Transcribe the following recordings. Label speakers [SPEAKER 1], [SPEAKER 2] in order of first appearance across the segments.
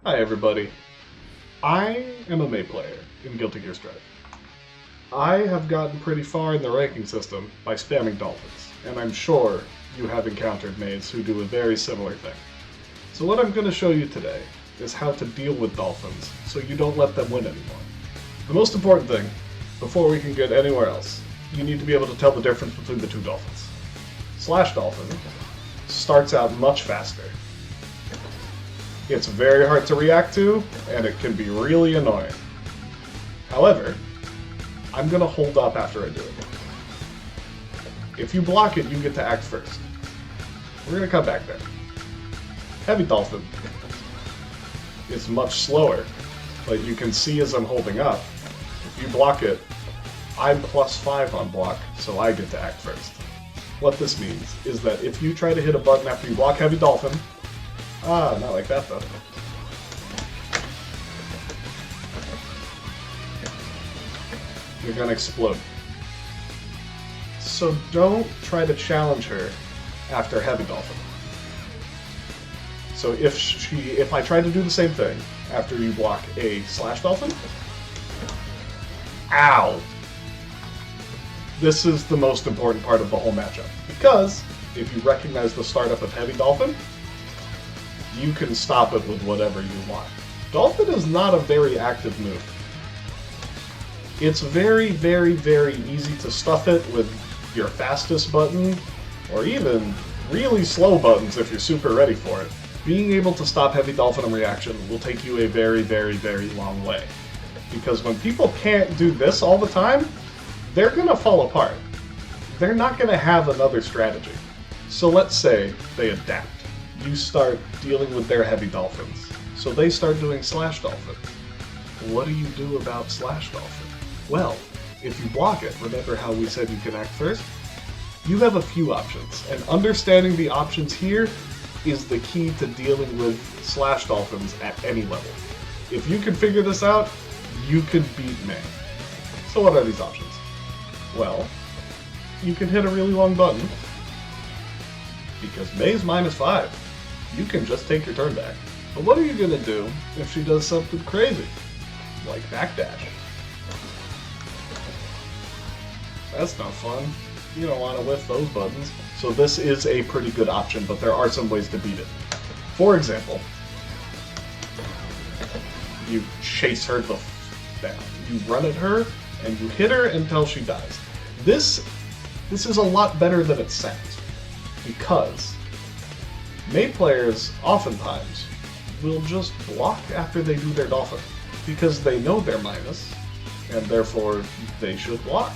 [SPEAKER 1] Hi everybody. I am a May player in Guilty Gear Strive. I have gotten pretty far in the ranking system by spamming Dolphins, and I'm sure you have encountered Mays who do a very similar thing. So what I'm going to show you today is how to deal with Dolphins so you don't let them win anymore. The most important thing, before we can get anywhere else, you need to be able to tell the difference between the two Dolphins. Slash Dolphin starts out much faster. It's very hard to react to, and it can be really annoying. However, I'm going to hold up after I do it. If you block it, you get to act first. We're going to come back there. Heavy Dolphin is much slower, but you can see as I'm holding up, if you block it, I'm +5 on block, so I get to act first. What this means is that if you try to hit a button after you block Heavy Dolphin, not like that though. You're gonna explode. So don't try to challenge her after Heavy Dolphin. So if I try to do the same thing after you block a Slash Dolphin, ow! This is the most important part of the whole matchup, because if you recognize the startup of Heavy Dolphin, you can stop it with whatever you want. Dolphin is not a very active move. It's very, very, very easy to stuff it with your fastest button, or even really slow buttons if you're super ready for it. Being able to stop Heavy Dolphin on reaction will take you a very, very, very long way. Because when people can't do this all the time, they're gonna fall apart. They're not gonna have another strategy. So let's say they adapt. You start dealing with their Heavy Dolphins. So they start doing Slash Dolphin. What do you do about Slash Dolphin? Well, if you block it, remember how we said you can act first? You have a few options, and understanding the options here is the key to dealing with Slash Dolphins at any level. If you can figure this out, you can beat May. So what are these options? Well, you can hit a really long button, because May's -5. You can just take your turn back. But what are you gonna do if she does something crazy? Like backdash. That's not fun. You don't want to whiff those buttons. So this is a pretty good option, but there are some ways to beat it. For example, you chase her the down. You run at her, and you hit her until she dies. This is a lot better than it sounds, because May players oftentimes will just block after they do their Dolphin, because they know they're minus, and therefore they should block.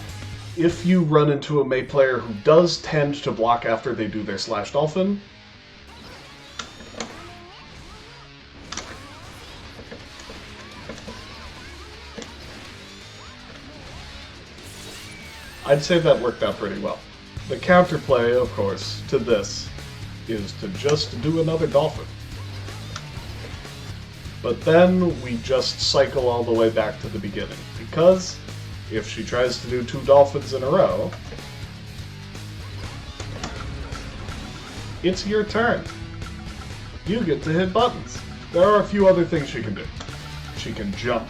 [SPEAKER 1] If you run into a May player who does tend to block after they do their Slash Dolphin, I'd say that worked out pretty well. The counterplay, of course, to this is to just do another Dolphin. But then we just cycle all the way back to the beginning, because if she tries to do 2 Dolphins in a row, it's your turn. You get to hit buttons. There are a few other things she can do. She can jump,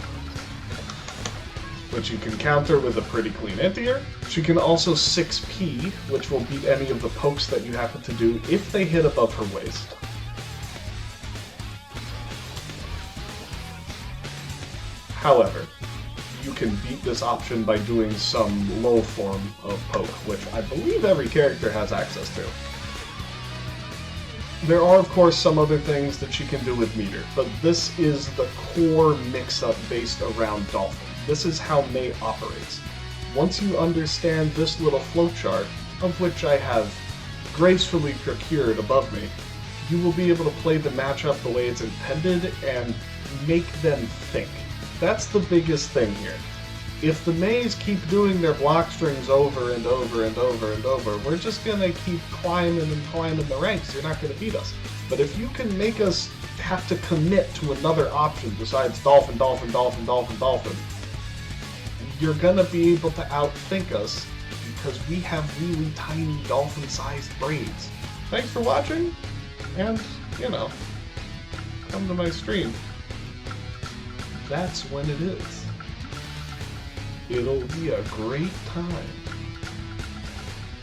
[SPEAKER 1] which you can counter with a pretty clean anti-air. She can also 6P, which will beat any of the pokes that you happen to do if they hit above her waist. However, you can beat this option by doing some low form of poke, which I believe every character has access to. There are, of course, some other things that she can do with meter, but this is the core mix-up based around Dolphin. This is how May operates. Once you understand this little flowchart, of which I have gracefully procured above me, you will be able to play the matchup the way it's intended and make them think. That's the biggest thing here. If the Mays keep doing their block strings over and over and over and over, we're just gonna keep climbing and climbing the ranks. You're not gonna beat us. But if you can make us have to commit to another option besides Dolphin, Dolphin, Dolphin, Dolphin, Dolphin, you're gonna be able to outthink us, because we have really tiny dolphin-sized brains. Thanks for watching, and, come to my stream. that's when it is. It'll be a great time.